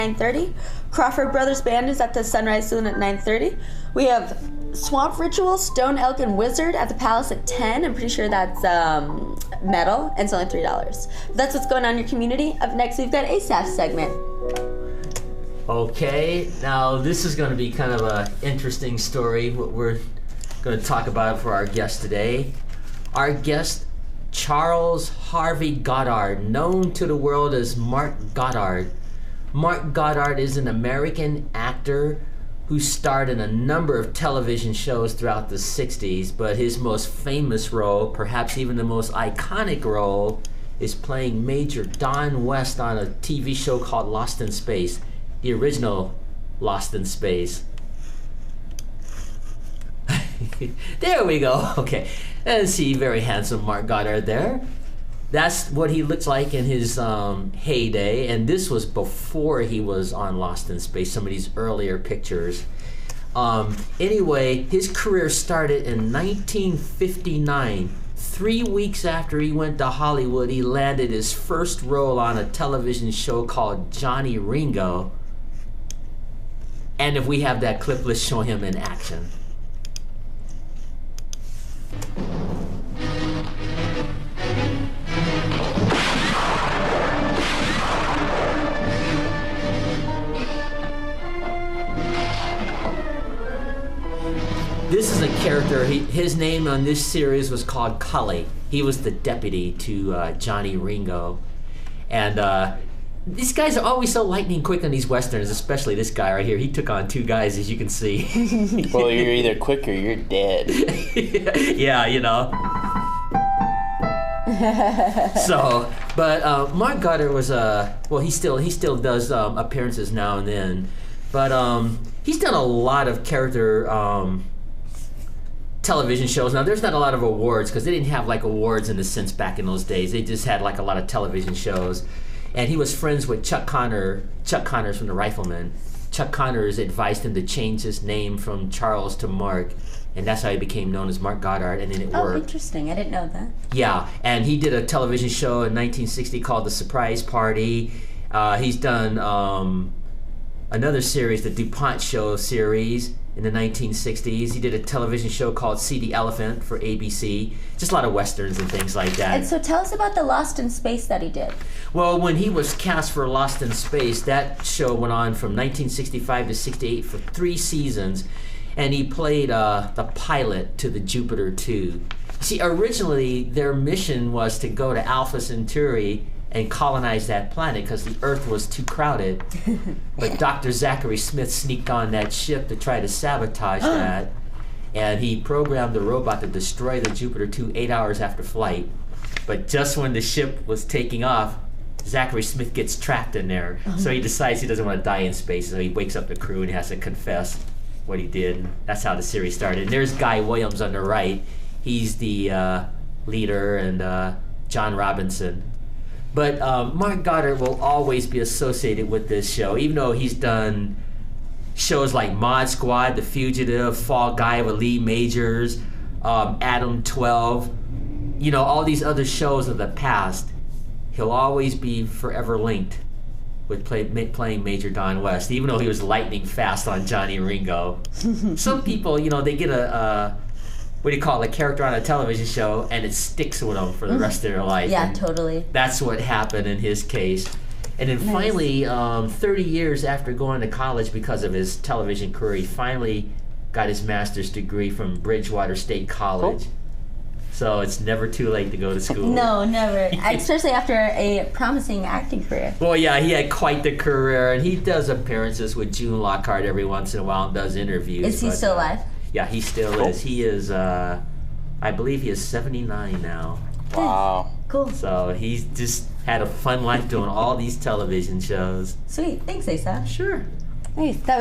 9:30. Crawford Brothers Band is at the Sunrise Saloon at 9:30. We have Swamp Ritual, Stone Elk, and Wizard at the Palace at 10. I'm pretty sure that's metal, and it's only $3. That's what's going on in your community. Up next, we've got Asaph's segment. Okay, now this is going to be kind of an interesting story, what we're going to talk about for our guest today. Our guest, Charles Harvey Goddard, known to the world as Mark Goddard. Mark Goddard is an American actor who starred in a number of television shows throughout the 60s, but his most famous role, perhaps even the most iconic role, is playing Major Don West on a TV show called Lost in Space, the original Lost in Space. There we go. Okay, and see, very handsome Mark Goddard there. That's what he looked like in his heyday, and this was before he was on Lost in Space, some of these earlier pictures. Anyway, his career started in 1959. 3 weeks after he went to Hollywood, he landed his first role on a television show called Johnny Ringo. And if we have that clip, let's show him in action. This is a character, his name on this series was called Cully. He was the deputy to Johnny Ringo. And these guys are always so lightning quick on these westerns, especially this guy right here. He took on two guys, as you can see. Well, you're either quick or you're dead. Yeah, you know. So, but Mark Goddard was well, he still does appearances now and then, but he's done a lot of character television shows. Now, there's not a lot of awards because they didn't have like awards in the sense back in those days. They just had like a lot of television shows. And he was friends with Chuck Connors from the Riflemen. Chuck Connors advised him to change his name from Charles to Mark, and that's how he became known as Mark Goddard, and then it worked. Oh, interesting. I didn't know that. Yeah, and he did a television show in 1960 called The Surprise Party. He's done another series, the DuPont Show series, in the 1960s. He did a television show called See the Elephant for ABC. Just a lot of westerns and things like that. And so tell us about the Lost in Space that he did. Well, when he was cast for Lost in Space, that show went on from 1965 to 68 for 3 seasons, and he played the pilot to the Jupiter 2. See, originally their mission was to go to Alpha Centauri and colonize that planet because the Earth was too crowded. But Dr. Zachary Smith sneaked on that ship to try to sabotage that, and he programmed the robot to destroy the Jupiter 2 8 hours after flight. But just when the ship was taking off, Zachary Smith gets trapped in there. So he decides he doesn't want to die in space, so he wakes up the crew and he has to confess what he did. And that's how the series started. And there's Guy Williams on the right. He's the leader, and John Robinson. But Mark Goddard will always be associated with this show, even though he's done shows like Mod Squad, The Fugitive, Fall Guy with Lee Majors, Adam 12, you know, all these other shows of the past. He'll always be forever linked with playing Major Don West, even though he was lightning fast on Johnny Ringo. Some people, you know, they get a what do you call it, a character on a television show, and it sticks with them for the rest of their life. Yeah, and totally. that's what happened in his case. And then Nice. finally, 30 years after going to college because of his television career, he finally got his master's degree from Bridgewater State College. Cool. So it's never too late to go to school. No, never. Especially after a promising acting career. Well, yeah, he had quite the career, and he does appearances with June Lockhart every once in a while and does interviews. Is he but, still alive? Yeah, he still Cool. is. He is, I believe he is 79 now. Wow. Cool. So he's just had a fun life doing all these television shows. Sweet. Thanks, Asaph. Sure. Nice. That